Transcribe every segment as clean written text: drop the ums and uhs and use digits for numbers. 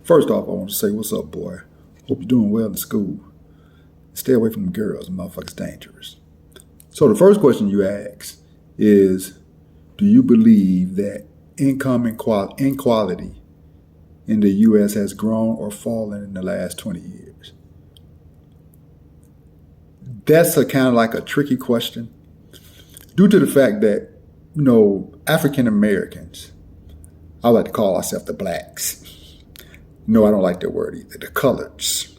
First off, I want to say, what's up, boy? Hope you're doing well in school. Stay away from girls. The motherfucker's dangerous. So the first question you ask is, do you believe that income inequality in the U.S. has grown or fallen in the last 20 years? That's a kind of like a tricky question due to the fact that, African Americans, I like to call ourselves the blacks. No, I don't like that word either. The coloreds.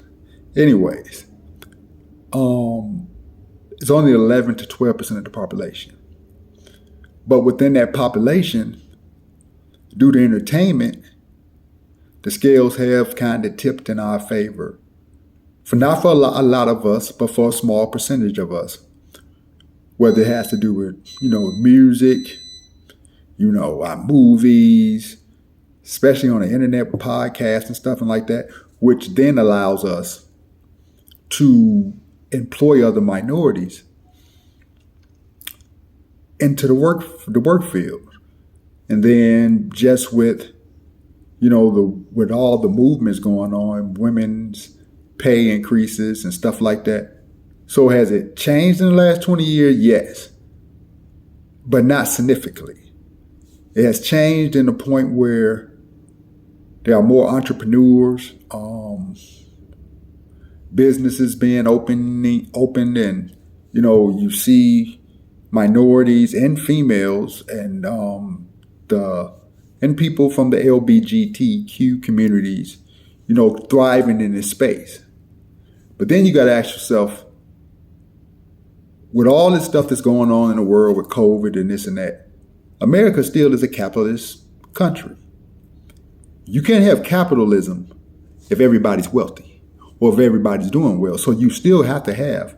Anyways, it's only 11 to 12% of the population. But within that population, due to entertainment, the scales have kind of tipped in our favor. Not for a lot of us, but for a small percentage of us. Whether it has to do with, music, movies, especially on the internet with podcasts and stuff and like that, which then allows us to employ other minorities into the work field. And then just with, with all the movements going on, women's pay increases and stuff like that. So has it changed in the last 20 years? Yes, but not significantly. It has changed in the point where there are more entrepreneurs, businesses being opened, and you see minorities and females and people from the LGBTQ communities, thriving in this space. But then you got to ask yourself, with all this stuff that's going on in the world with COVID and this and that, America still is a capitalist country. You can't have capitalism if everybody's wealthy or if everybody's doing well. So you still have to have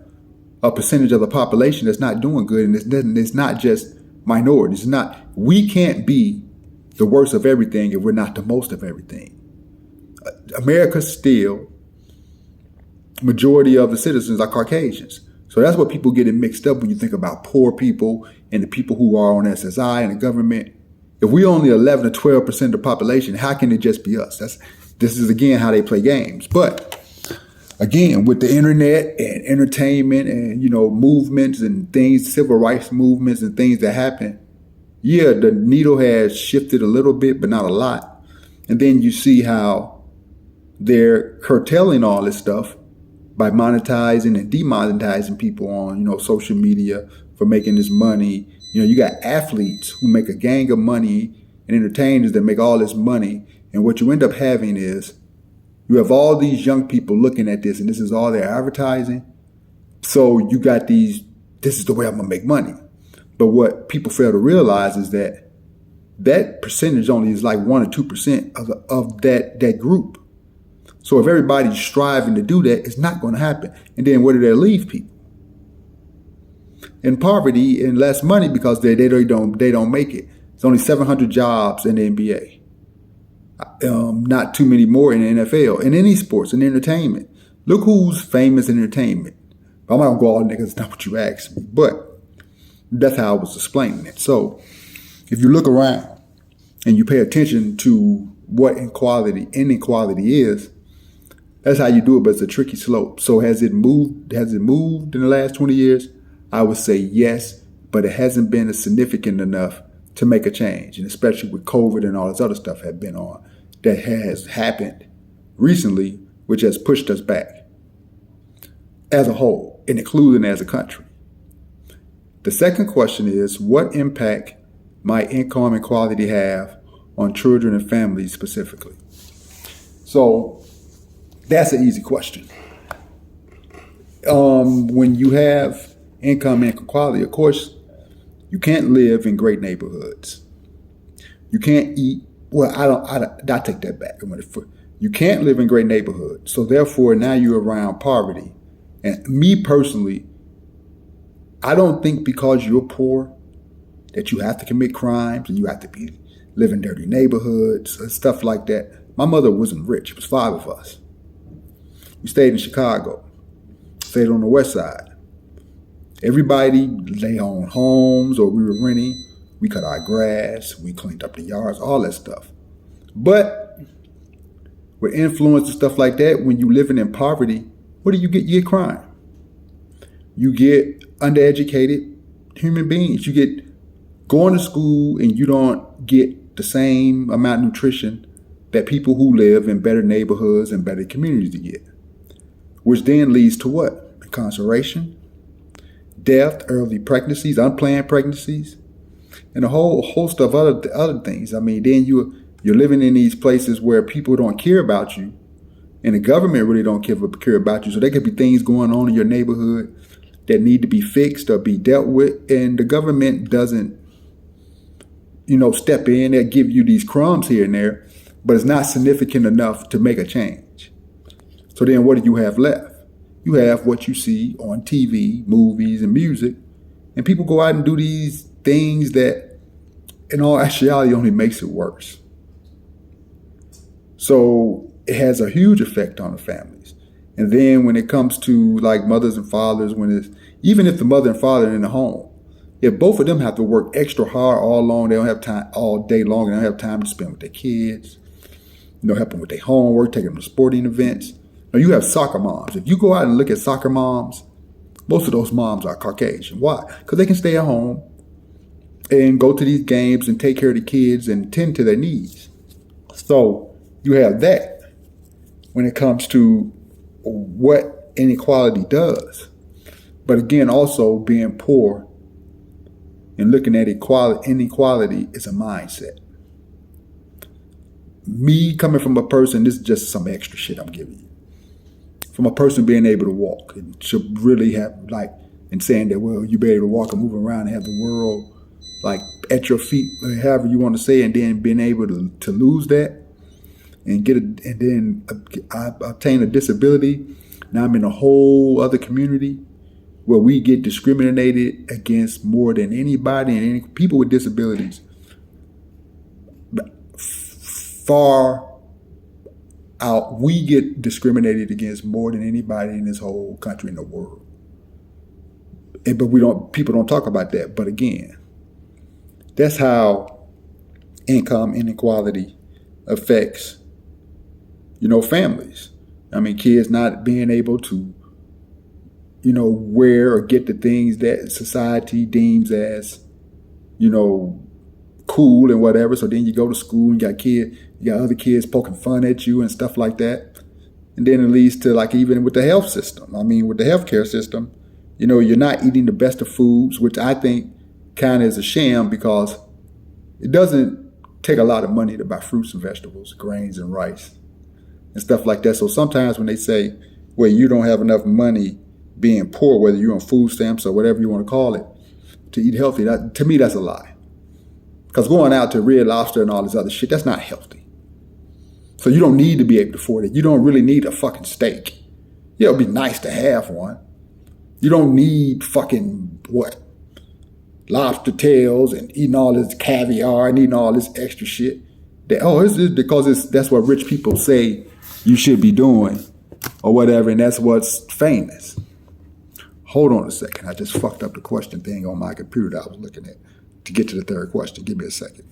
a percentage of the population that's not doing good. And it's not just minorities. We can't be the worst of everything if we're not the most of everything. America still, majority of the citizens are Caucasians. So that's what people get it mixed up when you think about poor people and the people who are on SSI and the government. If we only 11 to 12% of the population, how can it just be us? This is again how they play games. But again, with the internet and entertainment and movements and things, civil rights movements and things that happen, yeah, the needle has shifted a little bit, but not a lot. And then you see how they're curtailing all this stuff by monetizing and demonetizing people on, social media for making this money. You got athletes who make a gang of money and entertainers that make all this money. And what you end up having is you have all these young people looking at this, and this is all their advertising. So you got this is the way I'm going to make money. But what people fail to realize is that percentage only is like 1 or 2% of that group. So if everybody's striving to do that, it's not going to happen. And then where do they leave people? In poverty and less money because they don't make it. It's only 700 jobs in the NBA. Not too many more in the NFL, in any sports and entertainment. Look who's famous in entertainment. I'm not going to go all niggas, that's not what you asked me. But that's how I was explaining it. So if you look around and you pay attention to what inequality is, that's how you do it, but it's a tricky slope. So has it moved in the last 20 years? I would say yes, but it hasn't been significant enough to make a change. And especially with COVID and all this other stuff that has happened recently, which has pushed us back as a whole, and including as a country. The second question is, what impact might income inequality have on children and families specifically? So that's an easy question. When you have income inequality, of course, you can't live in great neighborhoods. You can't eat. Well, I take that back. You can't live in great neighborhoods. So therefore, now you're around poverty. And me personally, I don't think because you're poor that you have to commit crimes and you have to live in dirty neighborhoods and stuff like that. My mother wasn't rich. It was 5 of us. We stayed in Chicago, stayed on the west side. Everybody lay on homes or we were renting. We cut our grass, we cleaned up the yards, all that stuff. But with influence and stuff like that, when you living in poverty, what do you get? You get crime. You get undereducated human beings. You get going to school and you don't get the same amount of nutrition that people who live in better neighborhoods and better communities get. Which then leads to what? Incarceration, death, early pregnancies, unplanned pregnancies, and a whole host of other things. I mean, then you're living in these places where people don't care about you, and the government really don't care about you. So there could be things going on in your neighborhood that need to be fixed or be dealt with, and the government doesn't, step in and give you these crumbs here and there, but it's not significant enough to make a change. So then what do you have left? You have what you see on TV, movies, and music, and people go out and do these things that, in all actuality, only makes it worse. So it has a huge effect on the families. And then when it comes to like mothers and fathers, even if the mother and father are in the home, if both of them have to work extra hard all long, they don't have time all day long, they don't have time to spend with their kids, help them with their homework, take them to sporting events. Now you have soccer moms. If you go out and look at soccer moms, most of those moms are Caucasian. Why? Because they can stay at home and go to these games and take care of the kids and tend to their needs. So you have that when it comes to what inequality does. But again, also being poor and looking at inequality is a mindset. Me coming from a person, this is just some extra shit I'm giving you. From a person being able to walk and should really have and saying that, well, you be able to walk and move around and have the world at your feet, however you want to say, and then being able to lose that and then I obtain a disability. Now I'm in a whole other community where we get discriminated against more than anybody, and any people with disabilities far out. We get discriminated against more than anybody in this whole country in the world. But people don't talk about that. But again, that's how income inequality affects, families. I mean, kids not being able to, wear or get the things that society deems as, cool and whatever. So then you go to school and you got other kids poking fun at you and stuff like that. And then it leads to even with the health system. I mean, with the healthcare system, you're not eating the best of foods, which I think kind of is a sham because it doesn't take a lot of money to buy fruits and vegetables, grains and rice and stuff like that. So sometimes when they say, well, you don't have enough money being poor, whether you're on food stamps or whatever you want to call it, to eat healthy, to me, that's a lie. Because going out to Red Lobster and all this other shit, that's not healthy. So you don't need to be able to afford it. You don't really need a fucking steak. Yeah, it'd be nice to have one. You don't need fucking, lobster tails and eating all this caviar and eating all this extra shit. That's what rich people say you should be doing or whatever, and that's what's famous. Hold on a second. I just fucked up the question thing on my computer that I was looking at to get to the third question. Give me a second.